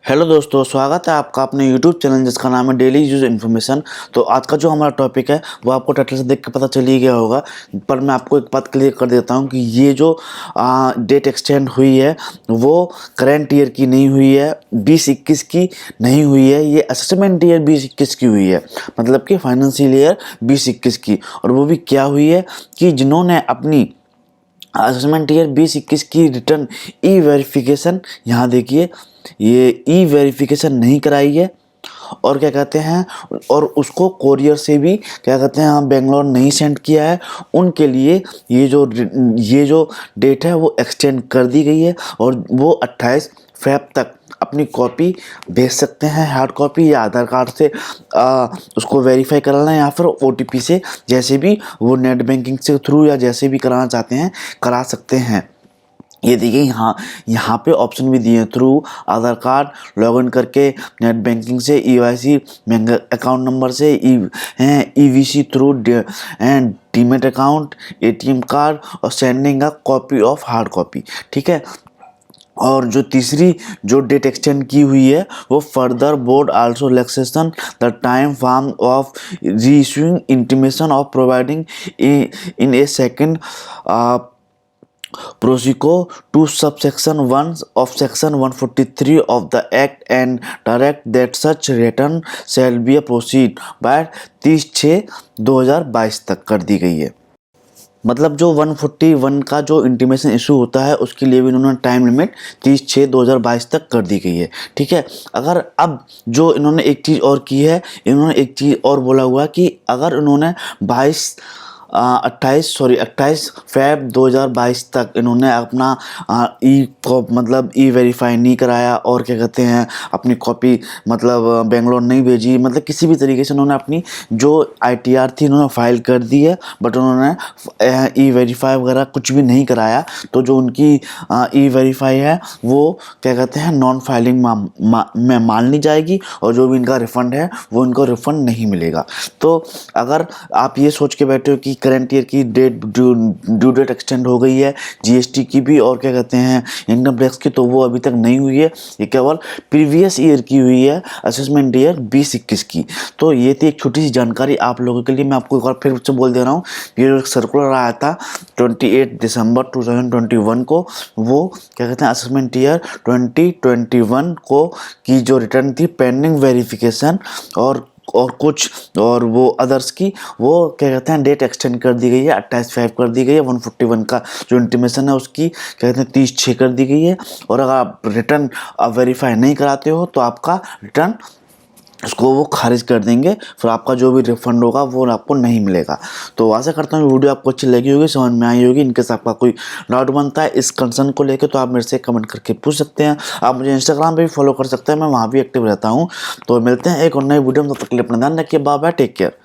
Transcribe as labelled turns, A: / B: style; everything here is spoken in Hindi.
A: हेलो दोस्तों, स्वागत है आपका अपने यूट्यूब चैनल जिसका नाम है डेली यूज इन्फॉर्मेशन। तो आज का जो हमारा टॉपिक है वो आपको टाइटल से देख के पता चल ही गया होगा, पर मैं आपको एक बात क्लियर कर देता हूँ कि ये जो डेट एक्सटेंड हुई है वो करंट ईयर की नहीं हुई है, 2021 की नहीं हुई है, ये असेसमेंट ईयर 2021 की हुई है, मतलब कि फाइनेंशियल ईयर 2021 की। और वो भी क्या हुई है कि जिन्होंने अपनी असेसमेंट ईयर 2021 की रिटर्न ई वेरिफिकेशन, यहाँ देखिए, ये ई वेरिफिकेशन नहीं कराई है और क्या कहते हैं, और उसको कोरियर से भी क्या कहते हैं हम बेंगलोर नहीं सेंड किया है, उनके लिए ये जो डेट है वो एक्सटेंड कर दी गई है और वो 28 फेब तक अपनी कॉपी भेज सकते हैं, हार्ड कॉपी या आधार कार्ड से उसको वेरीफाई कराना है या फिर ओटीपी से, जैसे भी वो नेट बैंकिंग से थ्रू या जैसे भी कराना चाहते हैं करा सकते हैं। ये देखिए यहाँ पे ऑप्शन भी दिए हैं, थ्रू आधार कार्ड लॉगिन करके नेट बैंकिंग से, ईवाईसी बैंक अकाउंट नंबर से, EVC through and demat account, ATM card और sending a copy of hard copy. ठीक है। और जो तीसरी जो डेट एक्सटेंड की हुई है वो further board also relaxation the time form of री issuing intimation of providing in A second Prosico to subsection 1 of section 143 of the Act and direct that such return shall be proceed by 30/6/2022 तक कर दी गई है। मतलब जो 141 का जो इंटीमेशन इशू होता है उसके लिए भी इन्होंने टाइम लिमिट 30/6/2022 तक कर दी गई है। ठीक है। अगर अब जो इन्होंने एक चीज़ और की है, इन्होंने एक चीज़ और बोला हुआ कि अगर इन्होंने 28 फेब 2022 तक इन्होंने अपना मतलब ई वेरीफाई नहीं कराया और क्या कहते हैं अपनी कॉपी मतलब बेंगलोर नहीं भेजी, मतलब किसी भी तरीके से उन्होंने अपनी जो आईटीआर थी उन्होंने फाइल कर दी है, बट उन्होंने ई वेरीफाई वगैरह कुछ भी नहीं कराया, तो जो उनकी ई वेरीफाई है वो क्या कहते हैं नॉन फाइलिंग में मान ली जाएगी और जो भी इनका रिफ़ंड है वो इनको रिफ़ंड नहीं मिलेगा। तो अगर आप ये सोच के बैठे हो कि करंट ईयर की ड्यू डेट एक्सटेंड हो गई है, जीएसटी की भी और क्या कहते हैं इनकम टैक्स की, तो वो अभी तक नहीं हुई है, ये केवल प्रीवियस ईयर की हुई है, असेसमेंट ईयर 2021 की। तो ये थी एक छोटी सी जानकारी आप लोगों के लिए। मैं आपको एक बार फिर से बोल दे रहा हूँ, ये जो एक सर्कुलर आया था 28 दिसंबर 2021 को, वो क्या कहते हैं असेसमेंट ईयर 2021 को की जो रिटर्न थी पेंडिंग वेरिफिकेशन और कुछ और वो अदर्स की, वो क्या कहते हैं डेट एक्सटेंड कर दी गई है, 28 फेब कर दी गई है। 141 का जो इंटीमेशन है उसकी क्या कहते हैं 30/6 कर दी गई है। और अगर आप रिटर्न वेरीफाई नहीं कराते हो तो आपका रिटर्न उसको वो खारिज कर देंगे, फिर आपका जो भी रिफंड होगा वो आपको नहीं मिलेगा। तो आशा करता हूँ वीडियो आपको अच्छी लगी होगी, समझ में आई होगी। इनकेस आपका कोई डाउट बनता है इस कंसर्न को लेकर तो आप मेरे से कमेंट करके पूछ सकते हैं। आप मुझे इंस्टाग्राम पे भी फॉलो कर सकते हैं, मैं वहाँ भी एक्टिव रहता हूँ। तो मिलते हैं एक और नई वीडियो में, तब तक के लिए अपना ध्यान रखिए। Bye bye, take care.